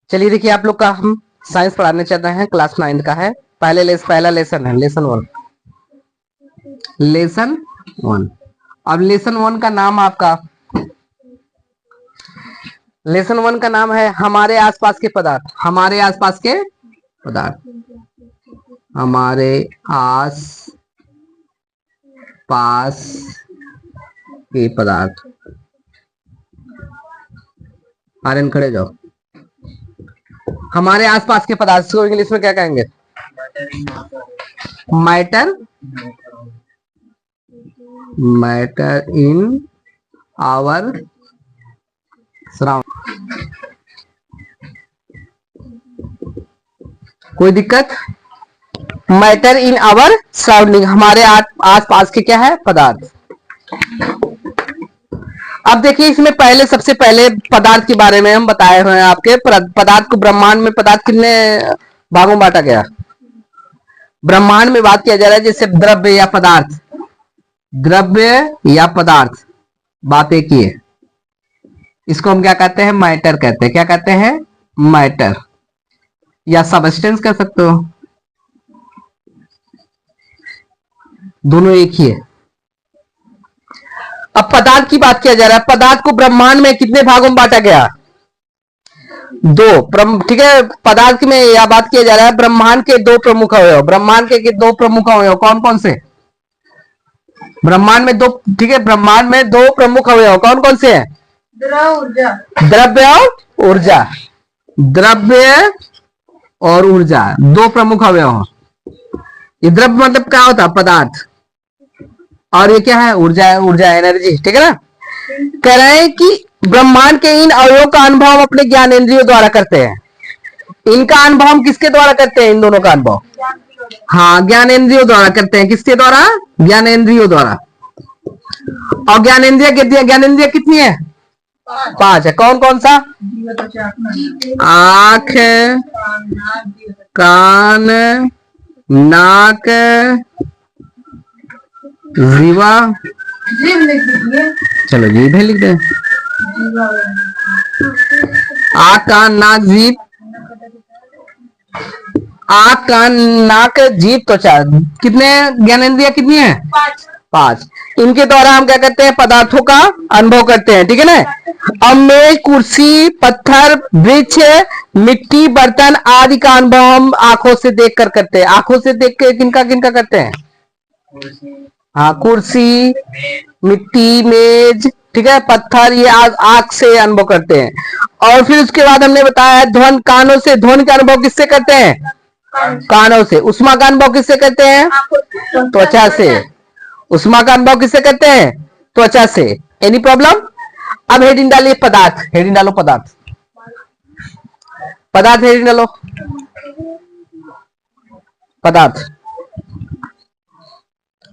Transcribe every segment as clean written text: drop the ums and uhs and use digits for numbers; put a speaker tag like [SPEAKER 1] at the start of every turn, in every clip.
[SPEAKER 1] चलिए देखिए, आप लोग का हम साइंस पढ़ाने चल रहे हैं, क्लास 9 का है। पहला लेसन है लेसन 1। लेसन 1। अब लेसन 1 का नाम आपका, लेसन 1 का नाम है हमारे आसपास के पदार्थ। हमारे आसपास के पदार्थ, हमारे आस पास के पदार्थ। आर्यन खड़े जाओ। हमारे आसपास के पदार्थ को इंग्लिश में क्या कहेंगे? Matter, matter in our surrounding. कोई दिक्कत? मैटर इन आवर सराउंडिंग, हमारे आसपास के क्या है? पदार्थ। अब देखिए, इसमें पहले सबसे पहले पदार्थ के बारे में हम बताए हुए हैं आपके। पदार्थ को ब्रह्मांड में पदार्थ कितने भागों में बांटा गया? ब्रह्मांड में बात किया जा रहा है जैसे द्रव्य या पदार्थ, द्रव्य या पदार्थ, बात एक ही है। इसको हम क्या कहते हैं? मैटर कहते हैं। क्या कहते हैं? मैटर, या सबस्टेंस कह सकते हो, दोनों एक ही है। अब पदार्थ की बात किया जा रहा है। पदार्थ को ब्रह्मांड में कितने भागों में बांटा गया? 2। ठीक है, पदार्थ में यह बात किया जा रहा है ब्रह्मांड के 2 प्रमुख अवयव। ब्रह्मांड के 2 प्रमुख अवयव कौन कौन से? ब्रह्मांड में 2, ठीक है, ब्रह्मांड में 2 प्रमुख अवयव कौन कौन से हैं? द्रव्य और ऊर्जा। द्रव्य और ऊर्जा, 2 प्रमुख अवयव। ये द्रव्य मतलब क्या होता है? पदार्थ। और ये क्या है? ऊर्जा है, ऊर्जा एनर्जी। ठीक है ना? कह रहे हैं कि ब्रह्मांड के इन अवयवों का अनुभव हम अपने ज्ञानेंद्रियों द्वारा करते हैं। इनका अनुभव हम किसके द्वारा करते हैं? इन दोनों का अनुभव, हाँ, ज्ञानेंद्रियों द्वारा करते हैं। किसके द्वारा? ज्ञानेंद्रियों द्वारा। और ज्ञानेंद्रिय कितनी है? 5 है। कौन कौन सा? आंख, कान, नाक, जीवा। चलो जीभ है, लिख दे। आंख, कान, नाक, जीभ। आंख, कान, नाक, जीभ, त्वचा। कितने ज्ञानेंद्रिय कितनी है? 5। इनके द्वारा हम क्या करते हैं? पदार्थों का अनुभव करते हैं। ठीक है ना? अब मेज, कुर्सी, पत्थर, वृक्ष, मिट्टी, बर्तन आदि का अनुभव हम आंखों से देखकर करते हैं। आंखों से देख के किनका किनका करते हैं? हाँ, कुर्सी, मिट्टी, मेज, ठीक है, पत्थर, ये आंख से अनुभव करते हैं। और फिर उसके बाद हमने बताया ध्वनि, कानों से। ध्वनि का अनुभव किससे करते हैं? कानों से। उष्मा का अनुभव किससे करते हैं? त्वचा से। उष्मा का अनुभव किससे करते हैं? त्वचा से। Any problem? अब हेडिंग डालिए पदार्थ। हेडिंग डालो पदार्थ। पदार्थ हेडिंग डालो। पदार्थ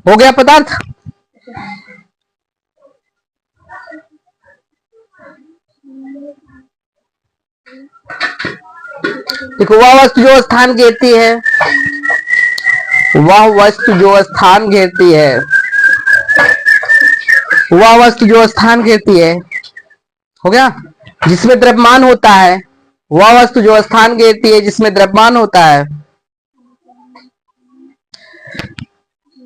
[SPEAKER 1] हो गया। पदार्थ देखो, वह वस्तु जो स्थान घेरती है, वह वस्तु जो स्थान घेरती है, वह वस्तु जो स्थान घेरती है, हो गया, जिसमें द्रव्यमान होता है। वह वस्तु जो स्थान घेरती है जिसमें द्रव्यमान होता है,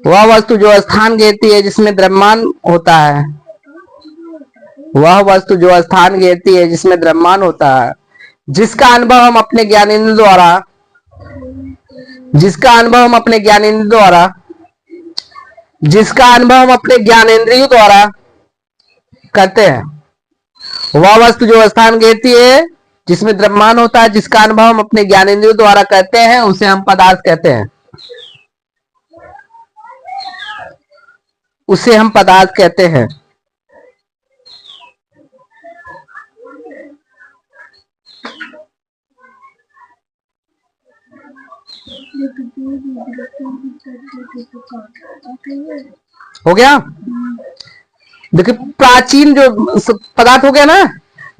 [SPEAKER 1] वह वस्तु जो स्थान घेरती है जिसमें द्रव्यमान होता है, वह वस्तु जो स्थान घेरती है जिसमें द्रव्यमान होता है, जिसका अनुभव हम अपने ज्ञानेंद्रियों द्वारा, जिसका अनुभव हम अपने ज्ञानेंद्रियों द्वारा, जिसका अनुभव हम अपने ज्ञानेंद्रियों द्वारा करते हैं। वह वस्तु जो स्थान घेरती है जिसमें द्रव्यमान होता है, जिसका अनुभव हम अपने ज्ञानेंद्रियों द्वारा करते हैं, उसे हम पदार्थ कहते हैं। उसे हम पदार्थ कहते हैं। हो गया? देखिए, प्राचीन जो पदार्थ हो गया ना,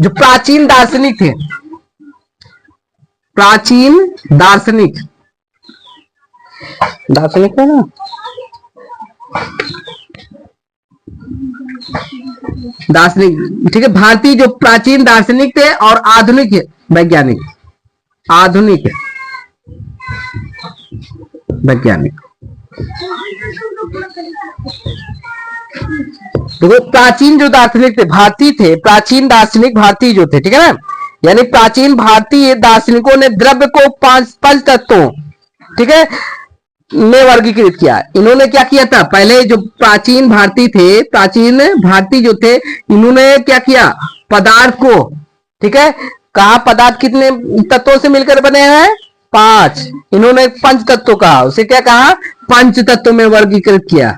[SPEAKER 1] जो प्राचीन दार्शनिक थे, प्राचीन दार्शनिक, दार्शनिक है ना, दार्शनिक, ठीक है, भारतीय जो प्राचीन दार्शनिक थे और आधुनिक वैज्ञानिक, आधुनिक वैज्ञानिक। देखो प्राचीन जो दार्शनिक थे, भारतीय थे, प्राचीन दार्शनिक भारतीय जो थे, ठीक है ना, यानी प्राचीन भारतीय दार्शनिकों ने द्रव्य को पंच तत्वों, ठीक है, में वर्गीकृत किया। इन्होंने क्या किया था, पहले जो प्राचीन भारतीय थे, प्राचीन भारतीय जो थे, इन्होंने क्या किया, पदार्थ को, ठीक है, कहा पदार्थ कितने तत्वों से मिलकर बने हैं, 5। इन्होंने पंच तत्व कहा, उसे क्या कहा, पंच तत्वों में वर्गीकृत किया।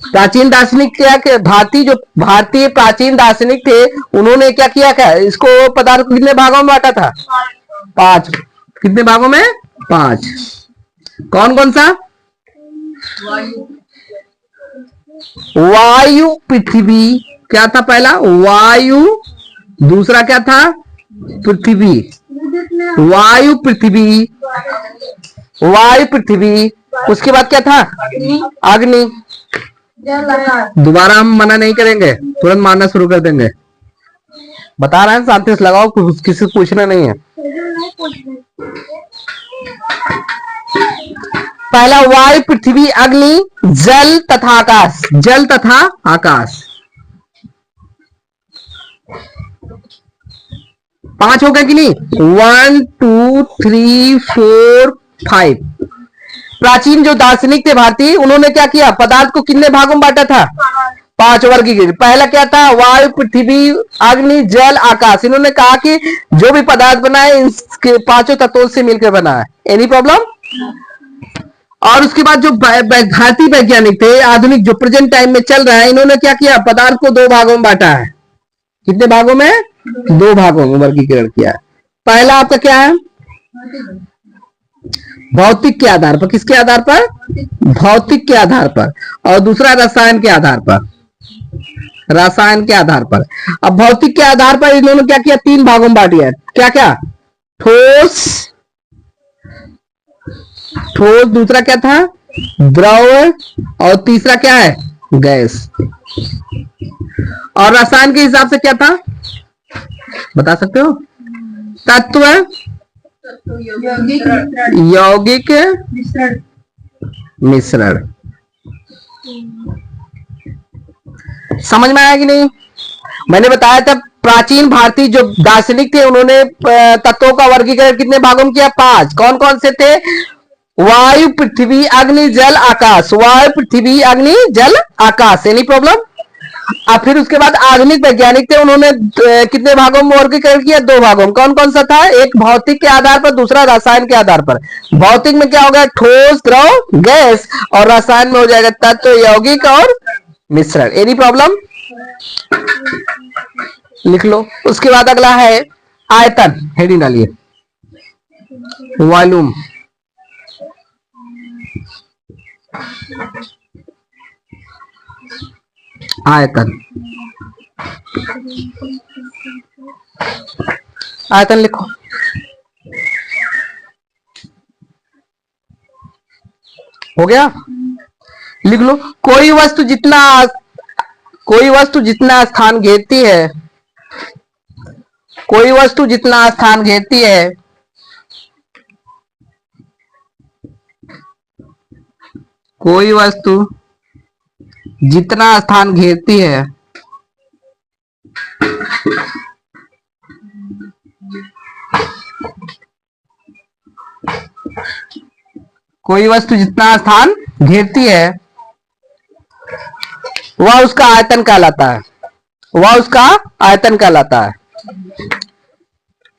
[SPEAKER 1] प्राचीन दार्शनिक क्या, भारतीय प्राचीन दार्शनिक थे, उन्होंने क्या किया, क्या इसको पदार्थ कितने भागों में बांटा था, 5। कितने भागों में, 5। कौन कौन सा, वायु पृथ्वी, क्या था पहला, वायु, दूसरा क्या था, पृथ्वी, वायु पृथ्वी, वायु पृथ्वी, उसके बाद क्या था, अग्नि। दोबारा हम मना नहीं करेंगे, तुरंत मारना शुरू कर देंगे, बता रहे हैं, शांति से लगाओ, किसी से पूछना नहीं है। पहला वायु पृथ्वी अग्नि जल तथा आकाश, जल तथा आकाश। 5 हो गए कि नहीं, 1 2 3 4 5। प्राचीन जो दार्शनिक थे भारतीय, उन्होंने क्या किया, पदार्थ को कितने भागों में बांटा था, 5 वर्गीकृत। पहला क्या था, वायु पृथ्वी अग्नि जल आकाश। इन्होंने कहा कि जो भी पदार्थ बना है, इसके 5 तत्वों से मिलकर बना है। Any problem. और उसके बाद जो भारतीय वैज्ञानिक थे, आधुनिक जो प्रेजेंट टाइम में चल रहा है, इन्होंने क्या किया, पदार्थ को 2 भागों में बांटा है। कितने भागों में, 2 भागों में वर्गीकरण किया है। पहला आपका क्या है, भौतिक के आधार पर, किसके आधार पर, भौतिक के आधार पर, और दूसरा रसायन के आधार पर, रसायन के आधार पर। अब भौतिक के आधार पर इन्होंने क्या किया, 3 भागों में बांट दिया। क्या क्या, ठोस, ठोस, दूसरा क्या था, द्रव, और तीसरा क्या है, गैस। और रसायन के हिसाब से क्या था, बता सकते हो, तत्व, यौगिक, मिश्रण। समझ में आया कि नहीं। मैंने बताया था प्राचीन भारतीय जो दार्शनिक थे, उन्होंने तत्वों का वर्गीकरण कितने भागों में किया, 5। कौन कौन से थे, वायु पृथ्वी अग्नि जल आकाश, वायु पृथ्वी अग्नि जल आकाश। Any problem. अब फिर उसके बाद आधुनिक वैज्ञानिक थे, उन्होंने कितने भागों में वर्गीकरण किया, 2 भागों में। कौन कौन सा था, एक भौतिक के आधार पर, दूसरा रसायन के आधार पर। भौतिक में क्या होगा, ठोस द्रव गैस, और रसायन में हो जाएगा तत्व यौगिक और मिश्रण। एनी प्रॉब्लम, लिख लो। उसके बाद अगला है आयतन, हेडिंग डालिए, वॉल्यूम। आयतन, आयतन लिखो। हो गया, लिख लो। कोई वस्तु जितना स्थान घेरती है, कोई वस्तु जितना स्थान घेरती है, कोई वस्तु जितना स्थान घेरती है, कोई वस्तु जितना स्थान घेरती है, वह उसका आयतन कहलाता है, वह उसका आयतन कहलाता है।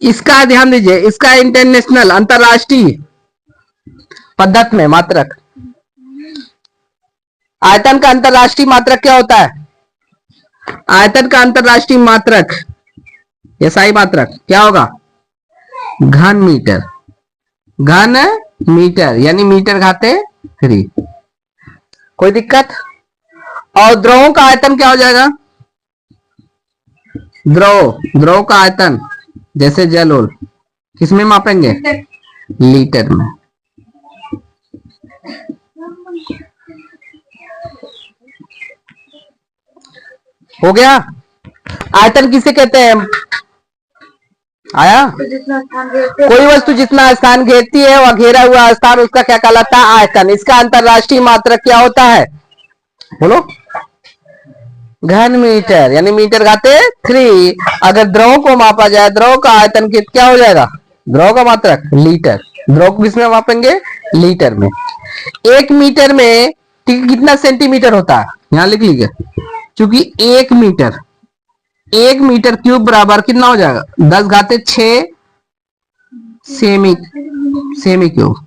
[SPEAKER 1] इसका ध्यान दीजिए, इसका इंटरनेशनल, अंतरराष्ट्रीय पद्धति में मात्रक, आयतन का अंतरराष्ट्रीय मात्रक क्या होता है, आयतन का अंतरराष्ट्रीय मात्रक, एसआई मात्रक क्या होगा, घन मीटर, घन मीटर, यानी मीटर घाते 3। कोई दिक्कत। और द्रवों का आयतन क्या हो जाएगा, द्रव का आयतन, जैसे जल और, किसमें मापेंगे, लीटर में। हो गया। आयतन किसे कहते हैं, आया? कोई वस्तु जितना स्थान घेरती है वह घेरा हुआ स्थान उसका क्या कहलाता है? आयतन। इसका अंतरराष्ट्रीय मात्रक क्या होता है? बोलो। घन मीटर, यानी मीटर घाते 3। अगर द्रव को मापा जाए, द्रव का आयतन क्या हो जाएगा? द्रव का मात्रक लीटर। द्रव को किसमें मापेंगे? लीटर में। 1 मीटर में कितना सेंटीमीटर होता है? यहां लिख लीजिए, क्योंकि 1 मीटर क्यूब बराबर कितना हो जाएगा? 10 घाते 6 सेमी क्यूब।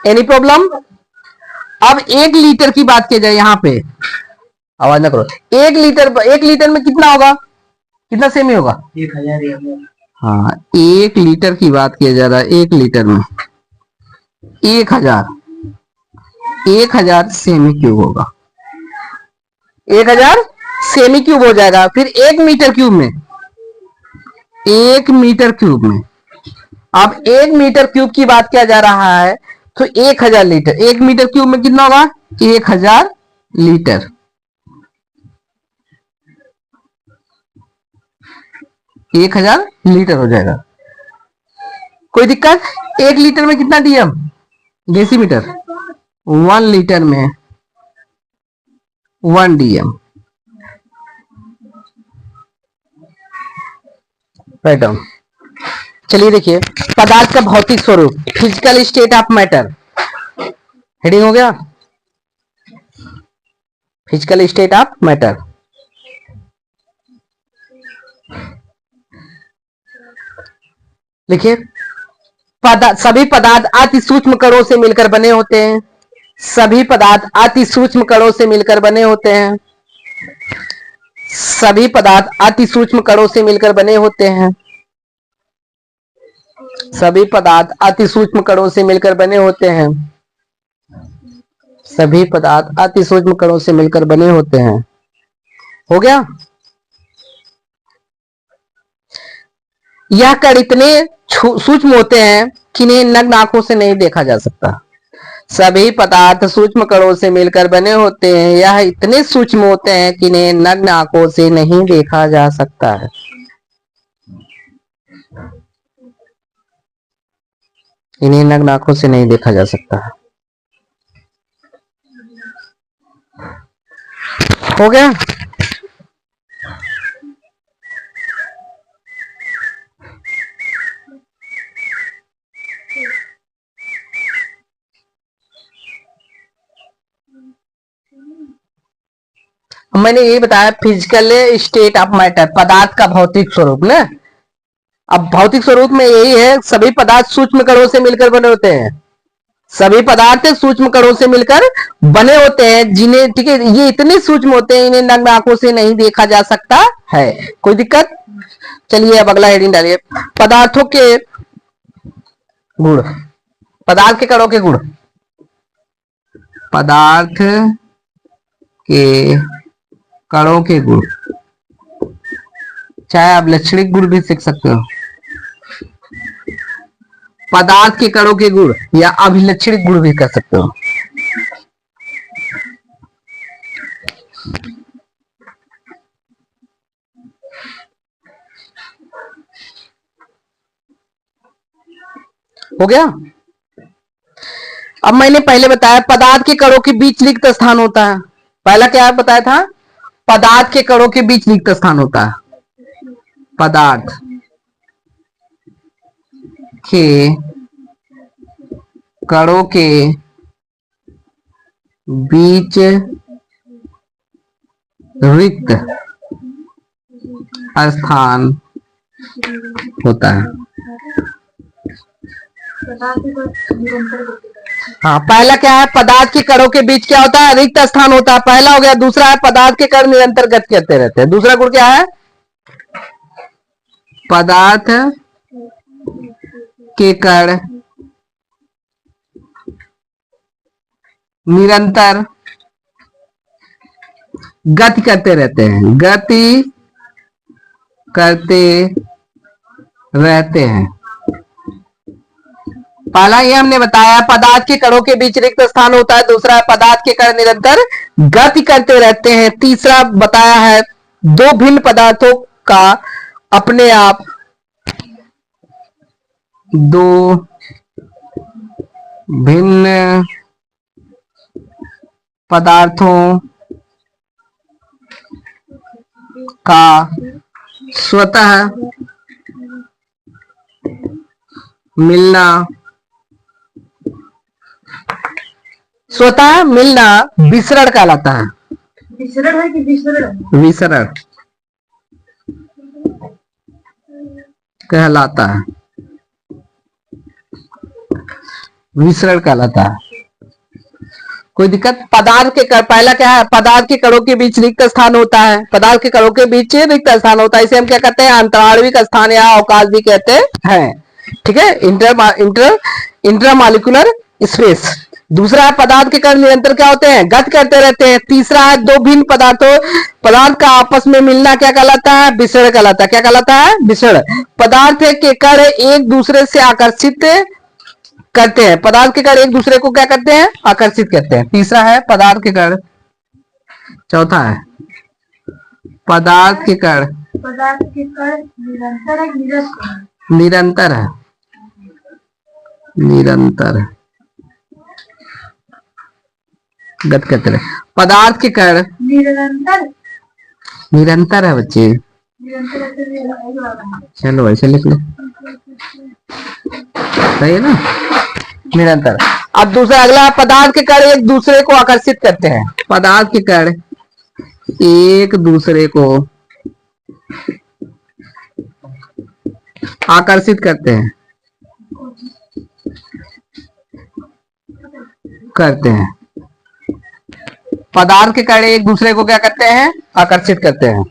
[SPEAKER 1] Any problem? अब 1 लीटर की बात की जाए, यहां पे आवाज ना करो। 1 लीटर में कितना होगा? कितना सेमी होगा? 1000। हाँ, 1 लीटर की बात किया जा रहा है। 1 लीटर में 1000 सेमी क्यूब होगा। 1000 सेमी क्यूब हो जाएगा। फिर 1 मीटर क्यूब में, 1 मीटर क्यूब में, अब 1 मीटर क्यूब की बात किया जा रहा है तो 1000 लीटर। 1 मीटर क्यूब में कितना होगा? 1000 लीटर। 1000 लीटर हो जाएगा। कोई दिक्कत? 1 लीटर में कितना डीएम? डेसीमीटर। 1 लीटर में 1 डीएम। Write down. चलिए देखिए, पदार्थ का भौतिक स्वरूप, physical state of matter. Heading हो गया, फिजिकल स्टेट ऑफ मैटर। देखिए, सभी पदार्थ अति सूक्ष्म कणों से मिलकर बने होते हैं। सभी पदार्थ अति सूक्ष्म कणों से मिलकर बने होते हैं। सभी पदार्थ अति सूक्ष्म कणों से मिलकर बने होते हैं। सभी पदार्थ अति सूक्ष्म कणों से मिलकर बने होते हैं। सभी पदार्थ अति सूक्ष्म कणों से मिलकर बने होते हैं। हो गया? यह कण इतने सूक्ष्म होते हैं कि इन्हें नग्न आंखों से नहीं देखा जा सकता। सभी पदार्थ सूक्ष्म कणों से मिलकर बने होते हैं। यह इतने सूक्ष्म होते हैं कि इन्हें नग्न आंखों से नहीं देखा जा सकता है। इन्हें नग्न आंखों से नहीं देखा जा सकता है। हो गया? मैंने ये बताया फिजिकल स्टेट ऑफ मैटर, पदार्थ का भौतिक स्वरूप ना। अब भौतिक स्वरूप में यही है, सभी पदार्थ सूक्ष्म कणों से मिलकर बने होते हैं। सभी पदार्थ सूक्ष्म कणों से मिलकर बने होते हैं, जिन्हें, ठीक है, ये इतने सूक्ष्म होते हैं इन्हें नग्न आंखों से नहीं देखा जा सकता है। कोई दिक्कत? चलिए अब अगला हेडिंग डालिए, पदार्थों के गुण। पदार्थ के कणों के गुण। पदार्थ के कणों के गुण, चाहे आप लक्षणिक गुण भी सीख सकते हो। पदार्थ के कणों के गुण या अभिलक्षणिक गुण भी कर सकते हो। हो गया? अब मैंने पहले बताया पदार्थ के कणों के बीच रिक्त स्थान होता है। पहला क्या बताया था? पदार्थ के कणों के बीच रिक्त स्थान होता है। पदार्थ के कणों के बीच रिक्त स्थान होता है। हाँ, पहला क्या है? पदार्थ के कणों के बीच क्या होता है? रिक्त स्थान होता है, पहला हो गया। दूसरा है पदार्थ के कण निरंतर गति करते रहते हैं। दूसरा गुण क्या है? पदार्थ के कण निरंतर गति करते रहते हैं। गति करते रहते हैं। पहला ये हमने बताया पदार्थ के कणों के बीच रिक्त स्थान होता है। दूसरा है पदार्थ के कण निरंतर गति करते रहते हैं। तीसरा बताया है दो भिन्न पदार्थों का अपने आप दो भिन्न पदार्थों का स्वतः मिलना विसरण कहलाता है।
[SPEAKER 2] विसरण है कि विसरण?
[SPEAKER 1] विसरण कहलाता है, विसरण कहलाता है। कोई दिक्कत? पदार्थ के पहला क्या है? पदार्थ के कणों के बीच रिक्त स्थान होता है। पदार्थ के कणों के बीच रिक्त स्थान होता है, इसे हम क्या कहते हैं? अंतराणविक स्थान या अवकाश भी कहते हैं। ठीक है, इंटरमॉलिक्यूलर स्पेस। दूसरा है पदार्थ के कण निरंतर क्या होते हैं? गति करते रहते हैं। तीसरा है दो भिन्न पदार्थ का आपस में मिलना क्या कहलाता है? विसरण कहलाता है। क्या कहलाता है? विसरण। पदार्थ के कण एक दूसरे से आकर्षित करते हैं। पदार्थ के कण एक दूसरे को क्या करते हैं? आकर्षित करते हैं। तीसरा है पदार्थ के कण। चौथा है पदार्थ के कण
[SPEAKER 2] निरंतर है,
[SPEAKER 1] निरंतर है, निरंतर गति करते रहे। पदार्थ के कण निरंतर है बच्चे। चलो ऐसे लिख लो, सही है ना? निरंतर। अब दूसरा अगला, पदार्थ के कण एक दूसरे को आकर्षित करते हैं। पदार्थ के कण एक दूसरे को आकर्षित करते हैं, पदार्थ के कण एक दूसरे को क्या करते हैं? आकर्षित करते हैं।